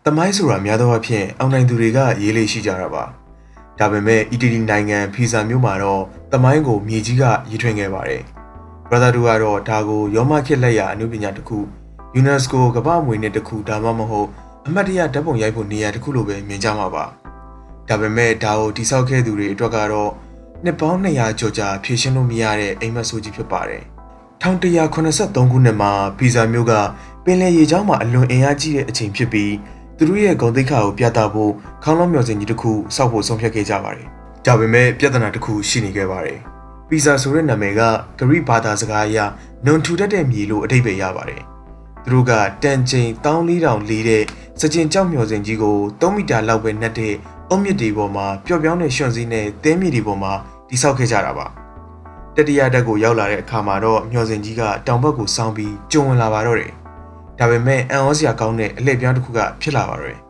သမိုင်းဆိုတာများသောအားဖြင့်အောင်နိုင်သူတွေကရေးလေးရှိကြတာပါဒါပေမဲ့အီတလီနိုင်ငံဖီဇာမြို့မှာတော့သမိုင်းကိုမြေကြီးကရေးထွင်ခဲ့ပါတယ်ဘရသာတို့ကတော့ဒါကိုရောမခေတ်လက်ရာအနုပညာတစ်ခု UNESCO ကမ္ဘာ့အမွေအနှစ်တစ်ခုဒါမှမဟုတ်အမှတ်တရဓာတ်ပုံရိုက်ဖို့နေရာတစ်ခုလိုပဲမြင်ကြမှာပါဒါပေမဲ့ဒါကိုတိဆောက်ခဲ့သူတွေအတွက်ကတော့နှစ်ပေါင်း200ကျော်ကြာဖြည့်ရှင်းလို့မရတဲ့အိမ်မက်ဆိုးကြီးဖြစ်ပါတယ်1183ခုနှစ်မှာဖီဇာမြို့ကပင်လယ်ရေကြောင်းမှာအလွန်အင်အားကြီးတဲ့အချိန်ဖြစ်ပြီးသူတို့ရဲ့ဂုဏ်သိက္ခာကိုပြသဖို့ခေါင်းလုံးမျှော်စင်ကြီးတစ်ခုစောက်ဖို့ဆုံးဖြတ်ခဲ့ကြပါတယ်။ဒါပေမဲ့ပြဿနာတစ်ခုရှိနေခဲ့ပါတယ်။ပီဇာဆိုတဲ့နာမည်ကဂရိဘာသာစကားအရနုံထူတတ်တဲ့မြေလို့အဓိပ္ပာယ်ရပါတယ်။သူတို့ကတန်ချိန်14000လေးတဲ့စကြင်ကြောက်မျှော်စင်ကြီးကို3မီတာလောက်ပဲနှက်တဲ့အုတ်မြစ်တွေပေါ်မှာပျော့ပြောင်းတဲ့ရွှွန်စည်းနဲ့သဲမြေတွေပေါ်မှာတိဆောက်ခဲ့ကြတာပါ။တတိယတက်ကိုရောက်လာတဲ့အခါမှာတော့မျှော်စင်ကြီးကတောင်ဘက်ကိုစောင်းပြီးကျုံဝင်လာပါတော့တယ်။ဒါပေမဲ့အံ့ဩစရာကောင်းတဲ့အလှည့်ပြောင်းတစ်ခုကဖြစ်လာပါတော့တယ်